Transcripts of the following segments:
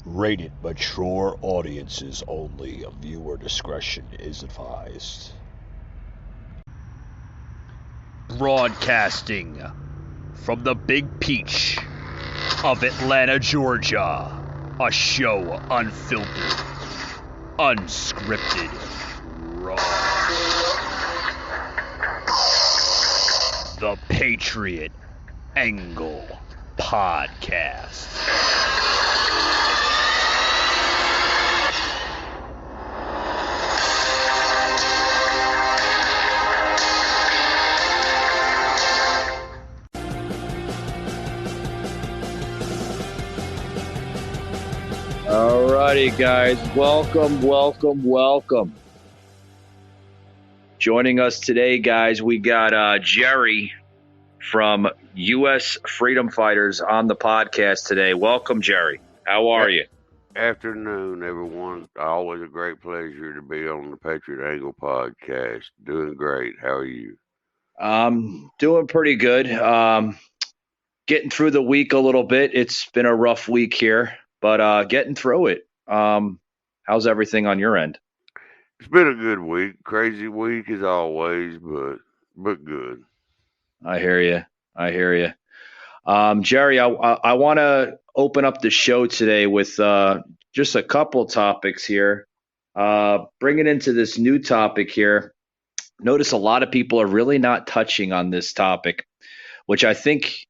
Rated mature audiences only. Viewer discretion is advised. Broadcasting from the Big Peach of Atlanta, Georgia. A show unfiltered, unscripted, raw. The Patriot Angle Podcast. Alrighty, guys. Welcome. Joining us today, guys, we got Jerry from US Freedom Fighters on the podcast today. Welcome, Jerry. How are you? Afternoon, everyone. Always a great pleasure to be on the Patriot Angle podcast. Doing great. How are you? Doing pretty good. Getting through the week a little bit. It's been a rough week here, but getting through it. How's everything on your end? It's been a good week. Crazy week as always, but good. I hear you. Jerry, I want to open up the show today with just a couple topics here. Bringing into this new topic here. Notice a lot of people are really not touching on this topic, which I think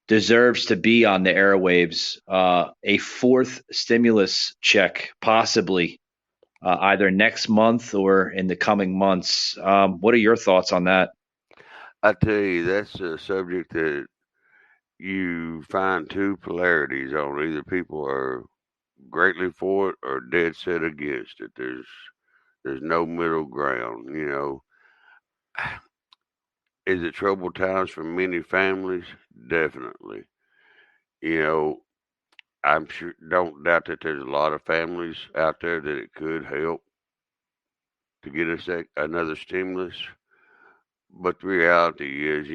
deserves to be on the airwaves. A fourth stimulus check, possibly either next month or in the coming months. What are your thoughts on that? I tell you, that's a subject that you find two polarities on. Either people are greatly for it or dead set against it. There's no middle ground. Is it troubled times for many families? Definitely. You know, I'm sure, don't doubt that there's a lot of families out there that it could help to get us another stimulus. But the reality is,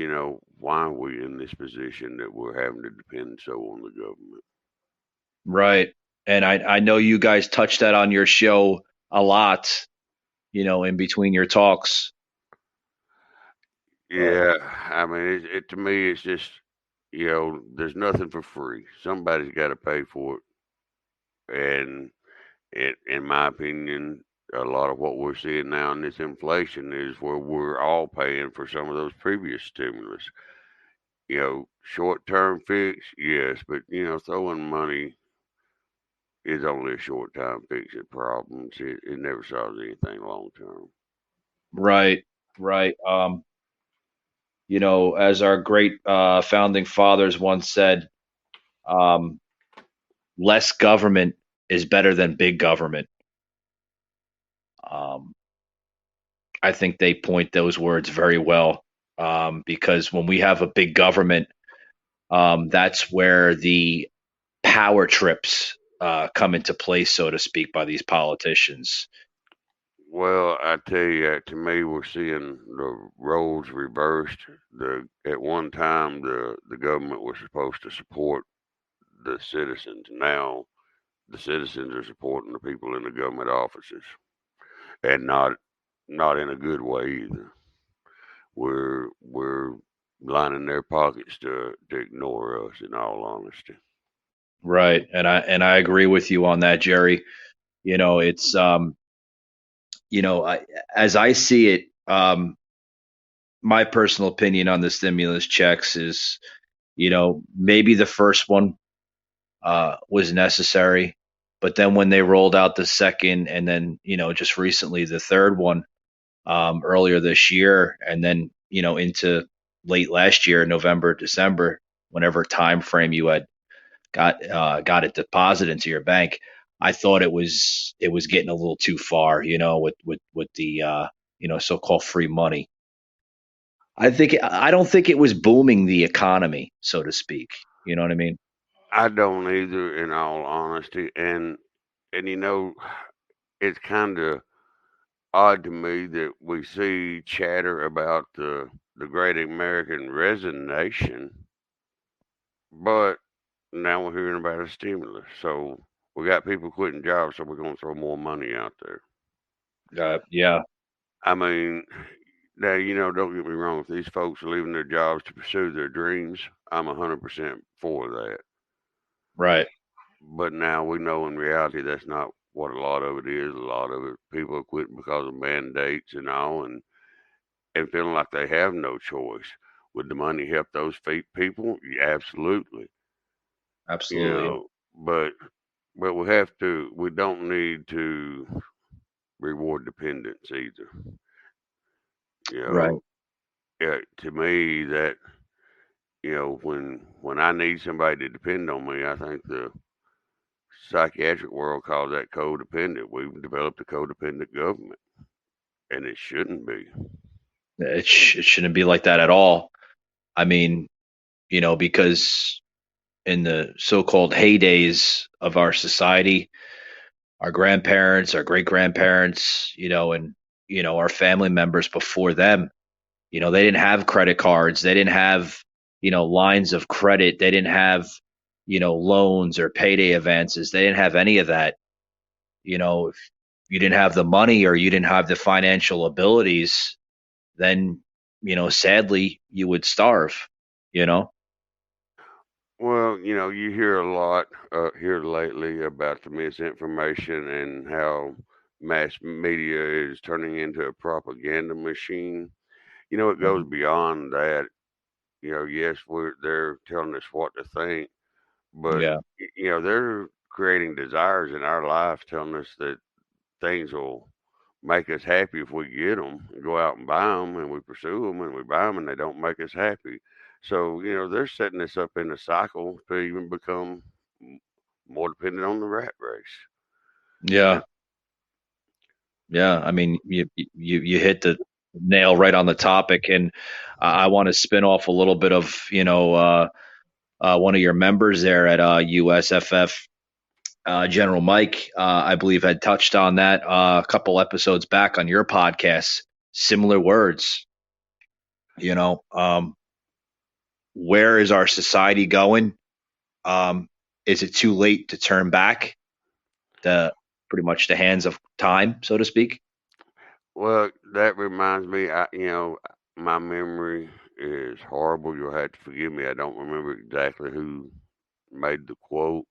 why are we in this position that we're having to depend so on the government? Right. And I know you guys touched that on your show a lot, in between your talks. Yeah, I mean, to me, it's just, there's nothing for free. Somebody's got to pay for it. And in my opinion, a lot of what we're seeing now in this inflation is where we're all paying for some of those previous stimulus. Short-term fix, yes, but throwing money is only a short-time fix at problems. It never solves anything long-term. Right. Right. As our great founding fathers once said, um, less government is better than big government. Um, I think they point those words very well, because when we have a big government, that's where the power trips come into place, so to speak, by these politicians. Well, I tell you, to me, we're seeing the roles reversed. At one time, the government was supposed to support the citizens. Now, the citizens are supporting the people in the government offices, and not in a good way either. We're lining their pockets to ignore us. In all honesty. Right, and I agree with you on that, Jerry. It's as I see it, my personal opinion on the stimulus checks is, maybe the first one was necessary, but then when they rolled out the second, and then just recently the third one, earlier this year, and then into late last year, November, December, whenever time frame you had got it deposited into your bank, I thought it was getting a little too far, with the so-called free money. I don't think it was booming the economy, so to speak. You know what I mean? I don't either, in all honesty, and it's kind of odd to me that we see chatter about the Great American Resignation, but now we're hearing about a stimulus. So We got people quitting jobs, so we're going to throw more money out there. Yeah. I mean, now, don't get me wrong. If these folks are leaving their jobs to pursue their dreams, I'm 100% for that. Right. But now we know in reality that's not what a lot of it is. A lot of it, people are quitting because of mandates and all, and feeling like they have no choice. Would the money help those people? Yeah, absolutely. You Absolutely. know, but we have to. We don't need to reward dependence either. You Right. know, to me that when I need somebody to depend on me, I think the psychiatric world calls that codependent. We've developed a codependent government, and it shouldn't be. It shouldn't be like that at all. I mean, because in the so-called heydays of our society, our grandparents, our great grandparents, and our family members before them, they didn't have credit cards, they didn't have lines of credit, they didn't have loans or payday advances, they didn't have any of that. If you didn't have the money or you didn't have the financial abilities, then sadly you would starve. You know. Well, you hear a lot here lately about the misinformation and how mass media is turning into a propaganda machine. It goes Mhm. beyond that. Yes, they're telling us what to think, but Yeah. they're creating desires in our life, telling us that things will make us happy if we get them and go out and buy them, and we pursue them and we buy them, and they don't make us happy. So they're setting us up in a cycle to even become m- more dependent on the rat race. And Yeah. Yeah. I mean, you hit the nail right on the topic, and I want to spin off a little bit of one of your members there at USFF. General Mike, I believe, had touched on that a couple episodes back on your podcast. Similar words, where is our society going? Um, is it too late to turn back the pretty much the hands of time, so to speak? well, that reminds me, my memory is horrible. You'll have to forgive me. I don't remember exactly who made the quote,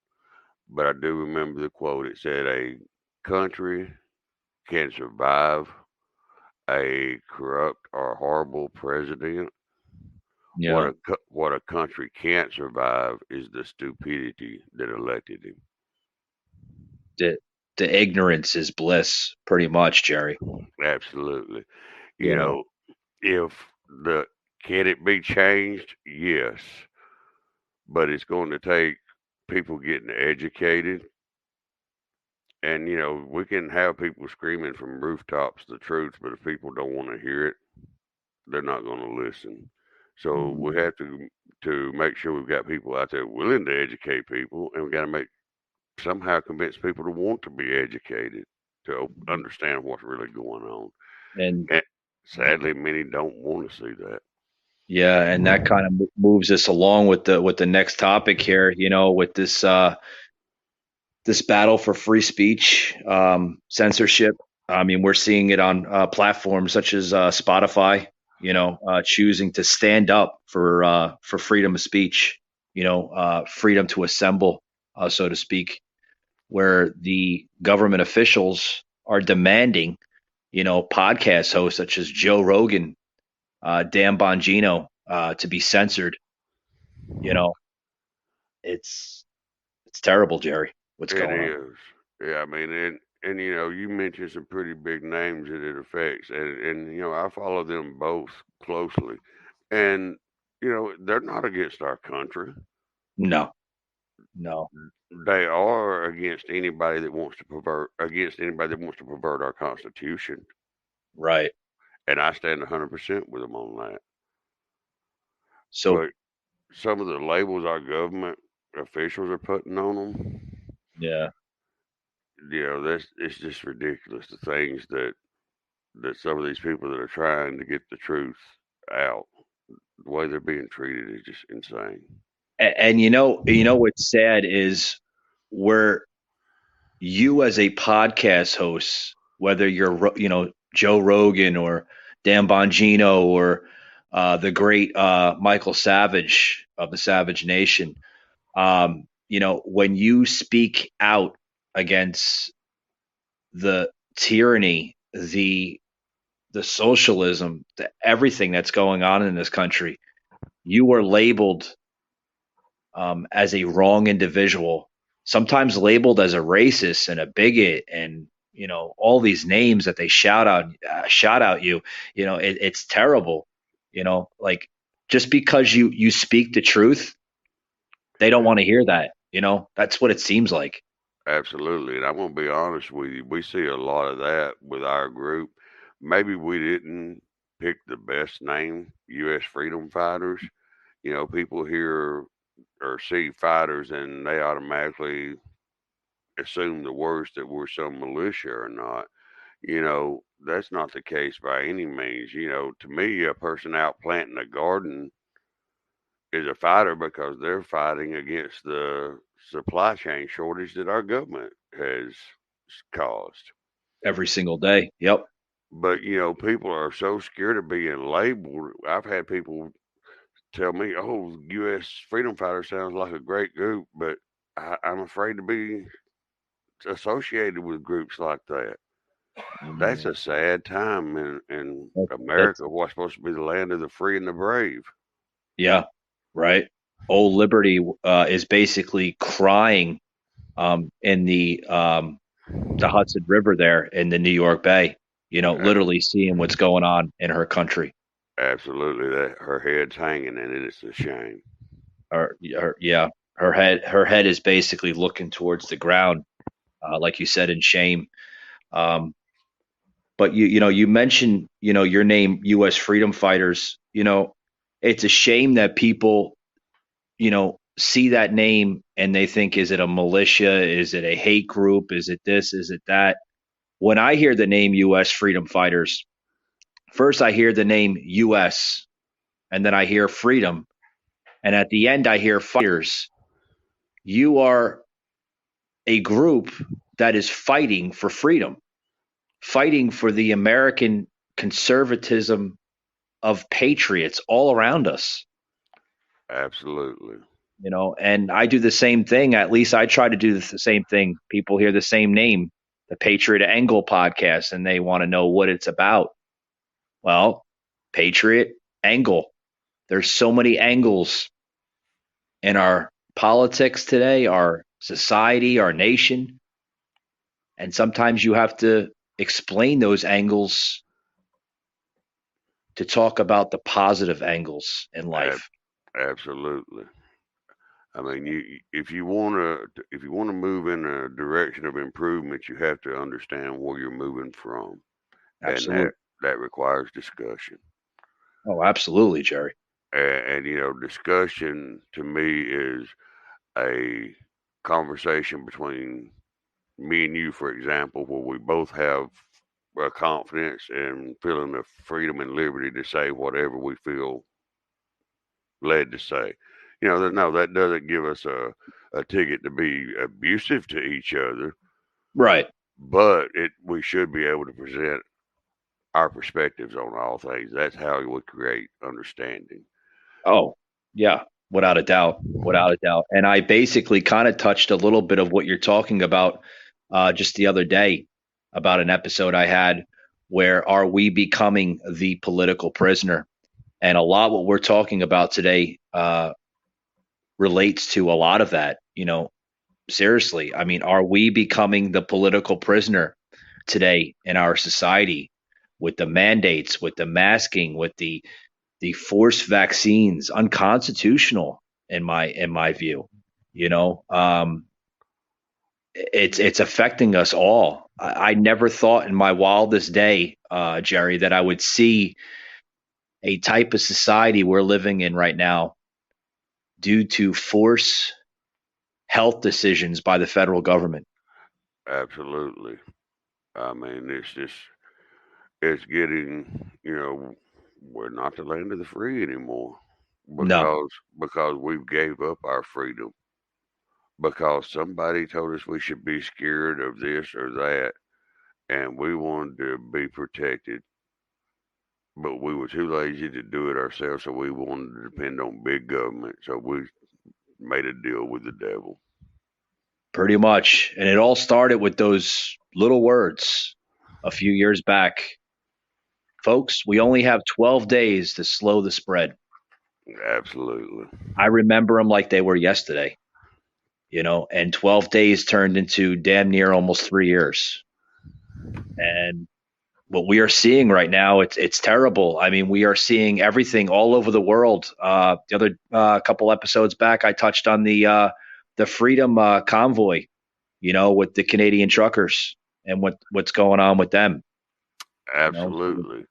but I do remember the quote. It said, "A country can survive a corrupt or horrible president. Yeah, What a country can't survive is the stupidity that elected him." the the ignorance is bliss, pretty much, Jerry. Absolutely. You You know, know, if the can it be changed? Yes, but it's going to take people getting educated, and we can have people screaming from rooftops the truth, but if people don't want to hear it, they're not going to listen. So we Mhm. have to make sure we've got people out there willing to educate people, and we got to make somehow convince people to want to be educated to understand what's really going on. and And sadly, many don't want to see that. yeah, and that kind of moves us along with the next topic here. With this battle for free speech, censorship. I mean, we're seeing it on platforms such as Spotify. Choosing to stand up for freedom of speech. Freedom to assemble, so to speak, where the government officials are demanding, podcast hosts such as Joe Rogan, Dan Bongino, to be censored. You know, it's terrible, Jerry. What's It going on? is. Yeah, I mean, and you mentioned some pretty big names that it affects, and I follow them both closely, and they're not against our country. No, no, They are against anybody that wants to pervert our Constitution, right. and I stand 100% with them on that. So But some of the labels our government officials are putting on them, yeah, that's it's just ridiculous. The things that some of these people that are trying to get the truth out, the way they're being treated is just insane. and what's sad is we're you as a podcast host, whether you're Joe Rogan or Dan Bongino or the great Michael Savage of the Savage Nation, when you speak out against the tyranny, the socialism, everything that's going on in this country, you are labeled as a wrong individual, sometimes labeled as a racist and a bigot, and all these names that they shout out you. It's terrible. Like, just because you speak the truth, they don't want to hear that. That's what it seems like. Absolutely. And I'm going to be honest with you. We see a lot of that with our group. Maybe we didn't pick the best name, U.S. Freedom Fighters. People hear or see fighters and they automatically assume the worst, that we're some militia or not. That's not the case by any means. To me, a person out planting a garden is a fighter because they're fighting against the supply chain shortage that our government has caused. Every single day. Yep. But people are so scared of being labeled. I've had people tell me, "Oh, U.S. Freedom Fighter sounds like a great group," but I'm afraid to be associated with groups like that. That's Mm, a sad time in that's America, what's supposed to be the land of the free and the brave. Yeah, right. Old Liberty is basically crying in the Hudson River there in the New York Bay. Literally seeing what's going on in her country. Absolutely, that her head's hanging, and it's a shame. Yeah, her head is basically looking towards the ground, like you said, in shame. Um, but you mentioned your name, U.S. Freedom Fighters. It's a shame that people see that name and they think, is it a militia? Is it a hate group? Is it this? Is it that? When I hear the name U.S. Freedom Fighters, first I hear the name U.S. and then I hear freedom. And at the end, I hear fighters. You are a group that is fighting for freedom, fighting for the American conservatism of patriots all around us. Absolutely, And I do the same thing. At least I try to do the same thing. People hear the same name, the Patriot Angle podcast, and they want to know what it's about. Well, Patriot Angle. There's so many angles in our politics today, our society, our nation, and sometimes you have to explain those angles to talk about the positive angles in Ab- life. absolutely. I mean, if you want to move in a direction of improvement, you have to understand where you're moving from, and that Absolutely. that requires discussion. Oh, absolutely, Jerry. And discussion to me is a conversation between me and you, for example, where we both have confidence and feeling the freedom and liberty to say whatever we feel led to say. No, that doesn't give us a ticket to be abusive to each other, Right. but we should be able to present our perspectives on all things. That's how we create understanding. Oh, yeah, without a doubt, without a doubt. And I basically kind of touched a little bit of what you're talking about just the other day about an episode I had where are we becoming the political prisoner? And a lot what we're talking about today relates to a lot of that. Seriously, I mean, are we becoming the political prisoner today in our society with the mandates, with the masking, with the forced vaccines, unconstitutional in my view. It's affecting us all. I never thought in my wildest day, Jerry, that I would see a type of society we're living in right now due to force health decisions by the federal government. Absolutely. I mean, it's getting, we're not the land of the free anymore No, because we've gave up our freedom. because somebody told us we should be scared of this or that, and we wanted to be protected, but we were too lazy to do it ourselves, so we wanted to depend on big government. So we made a deal with the devil. Pretty much. And it all started with those little words a few years back. Folks, we only have 12 days to slow the spread. Absolutely. I remember them like they were yesterday, and 12 days turned into damn near almost 3 years. And what we are seeing right now, it's terrible. I mean, we are seeing everything all over the world. The other couple episodes back, I touched on the Freedom Convoy, with the Canadian truckers and what's going on with them. So Absolutely.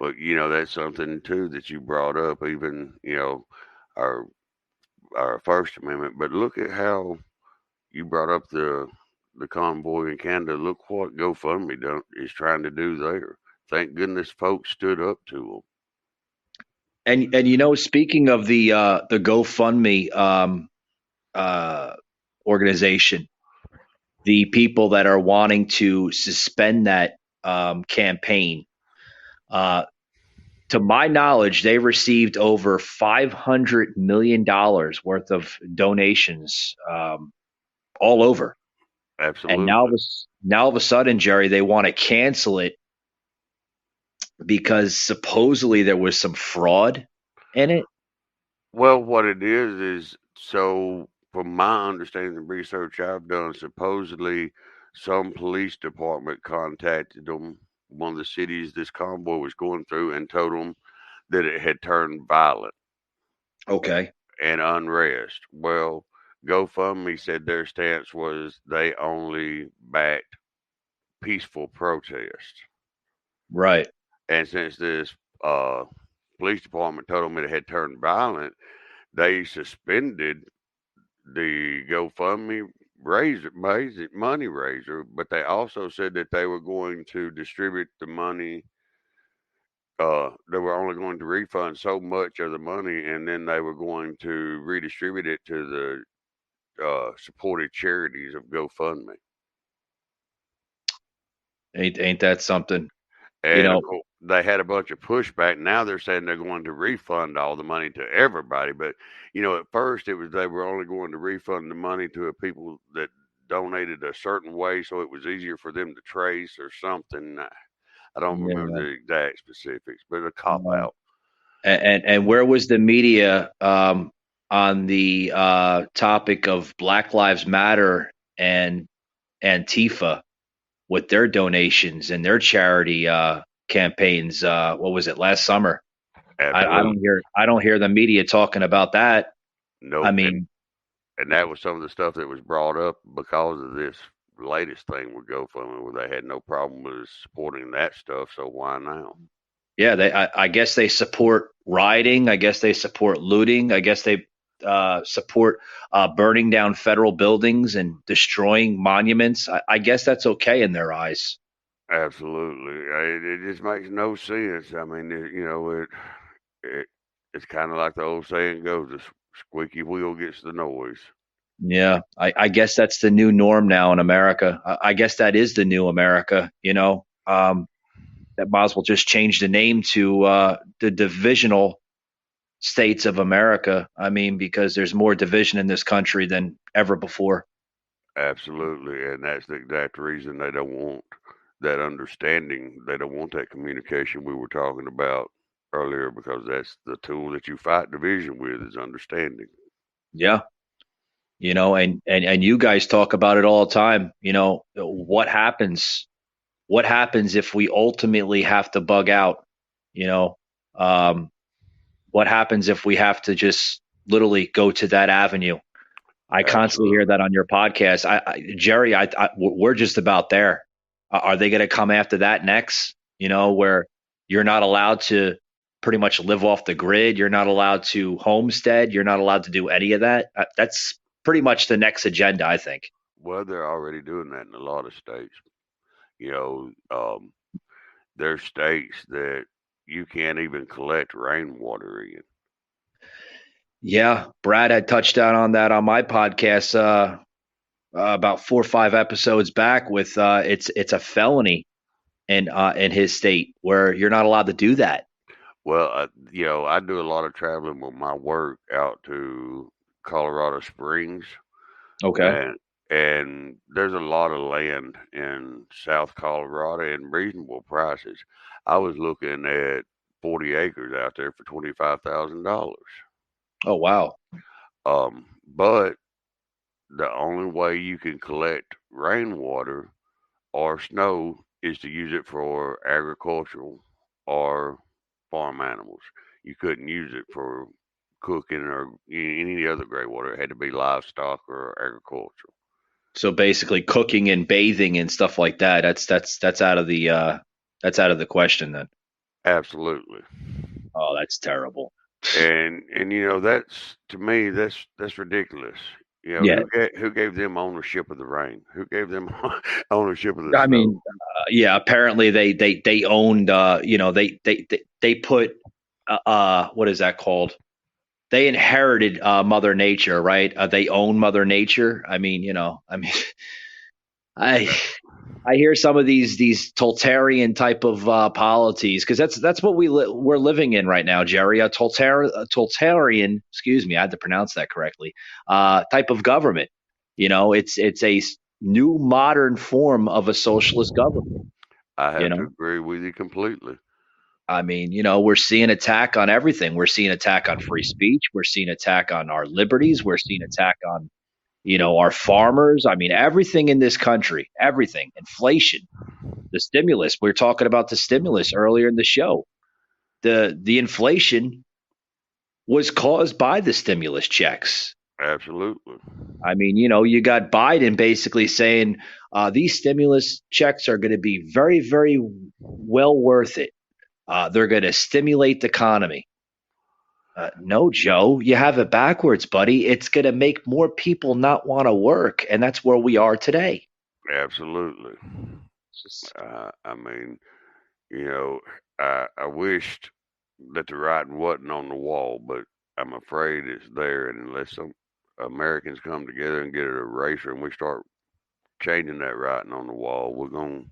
But that's something too that you brought up, even our our First Amendment. But look at how you brought up the convoy in Canada. Look what GoFundMe is trying to do there. Thank goodness folks stood up to and speaking of the GoFundMe uh, organization, the people that are wanting to suspend that campaign. Uh, to my knowledge, they received over $500 million worth of donations all over. them. And Absolutely. now all of a sudden, Jerry, they want to cancel it because supposedly there was some fraud in it. Well, what it is so from my understanding and research I've done, supposedly some police department contacted them, one of the cities this convoy was going through, and told them that it had turned violent Okay. and unrest. Well, GoFundMe said their stance was they only backed peaceful protest. Right. And since this uh, police department told them it had turned violent, they suspended the GoFundMe money raiser, but they also said that they were going to distribute the money. They were only going to refund so much of the money, and then they were going to redistribute it to the supported charities of GoFundMe. Ain't that something? You And of know, course, they had a bunch of pushback. Now they're saying they're going to refund all the money to everybody. But at first it was they were only going to refund the money to people that donated a certain way, so it was easier for them to trace or something. I don't remember yeah. the exact specifics, but a cop No. out. And where was the media on the topic of Black Lives Matter and Antifa with their donations and their charity campaigns? What was it last summer? I Absolutely. don't hear the media talking about that. I Nope. And mean, and that was some of the stuff that was brought up because of this latest thing with GoFundMe, where they had no problem with supporting that stuff. So why now? yeah, I guess they support rioting. I guess they support looting. I guess they support burning down federal buildings and destroying monuments. I guess that's okay in their eyes. Absolutely. It just makes no sense. I mean, it it's kind of like the old saying goes: the squeaky wheel gets the noise. Yeah, I guess that's the new norm now in America. I guess that is the new America. That might as well just change the name to the divisional states of America. I mean, because there's more division in this country than ever before. Absolutely, and that's the exact reason they don't want that understanding. They don't want that communication we were talking about earlier, because that's the tool that you fight division with, is understanding. Yeah, and you guys talk about it all the time. What happens if we ultimately have to bug out? You know, um, what happens if we have to just literally go to that avenue? I constantly hear Absolutely, that on your podcast. Jerry, we're just about there. Are they going to come after that next? Where you're not allowed to pretty much live off the grid. You're not allowed to homestead. You're not allowed to do any of that. That's pretty much the next agenda, I think. well, they're already doing that in a lot of states. You know, there's states that you can't even collect rainwater in. Yeah, Brad had touched down on that on my podcast about 4 or 5 episodes back. With it's a felony in his state where you're not allowed to do that. Well, I do a lot of traveling with my work out to Colorado Springs, Okay. and and there's a lot of land in South Colorado and reasonable prices. I was looking at 40 acres out there for $25,000. Oh wow. But the only way you can collect rainwater or snow is to use it for agricultural or farm animals. You couldn't use it for cooking or any other gray water. It had to be livestock or agricultural. So basically, cooking and bathing and stuff like that. That's out of the question then. Absolutely. Oh, that's terrible. And that's to me that's ridiculous. Yeah, Who gave them ownership of the rain? Who gave them ownership of the I snow? mean, yeah. Apparently, they owned. They put. What is that called? They inherited Mother Nature, right? They own Mother Nature. I mean, I I hear some of these totalitarian type of polities because that's what we're living in right now, Jerry. A totalitarian, excuse me, I had to pronounce that correctly. Type of government. It's a new modern form of a socialist government. I You have to know, agree with you completely. I mean, we're seeing attack on everything. We're seeing attack on free speech. We're seeing attack on our liberties. We're seeing attack on our farmers. I mean, everything in this country, everything, inflation, the stimulus. We were talking about the stimulus earlier in the show. The inflation was caused by the stimulus checks. Absolutely. I mean, you got Biden basically saying these stimulus checks are going to be very, very well worth it. They're going to stimulate the economy. No, Joe, you have it backwards, buddy. It's going to make more people not want to work, and that's where we are today. Absolutely. It's just, I mean, you know, I wished that the writing wasn't on the wall, but I'm afraid it's there. And unless some Americans come together and get an eraser and we start changing that writing on the wall, we're gonna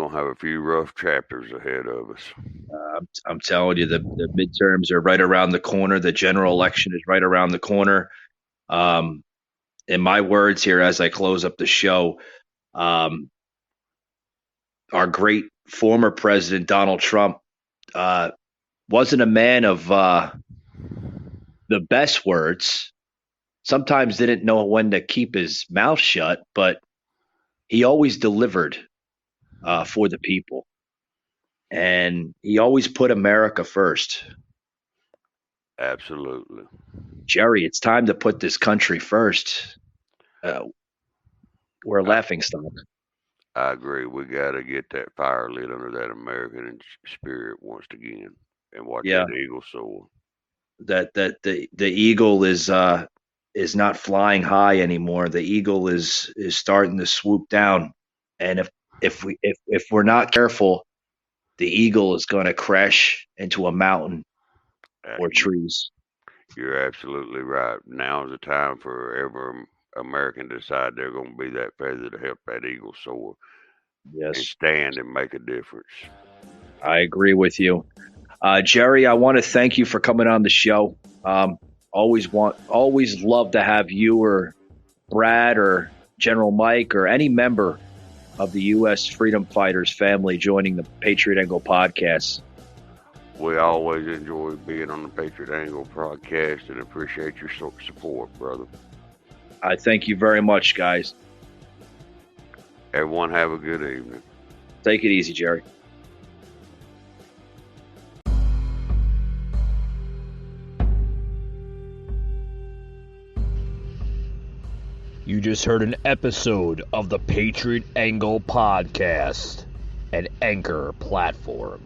have a few rough chapters ahead of us. I'm telling you, the midterms are right around the corner. The general election is right around the corner. Um, in my words here, as I close up the show, um, our great former president Donald Trump uh, wasn't a man of the best words. Sometimes didn't know when to keep his mouth shut, but he always delivered for the people, and he always put America first. Absolutely. Jerry, it's time to put this country first. Uh, we're a I, laughing stock. I agree. We got to get that fire lit under that American spirit once again and watch Yeah, that eagle soar. that the eagle is not flying high anymore. The eagle is starting to swoop down, and if we're not careful, the eagle is going to crash into a mountain Uh, or you, trees. you're absolutely right. Now is the time for every American to decide they're going to be that feather to help that eagle soar and Yes, stand and make a difference. I agree with you, Jerry. I want to thank you for coming on the show. Um, always love to have you or Brad or General Mike or any member of the U.S. Freedom Fighters family joining the Patriot Angle podcast. We always enjoy being on the Patriot Angle podcast and appreciate your support, brother. I thank you very much, guys. Everyone have a good evening. Take it easy, Jerry. You just heard an episode of the Patriot Angle podcast, an Anchor platform.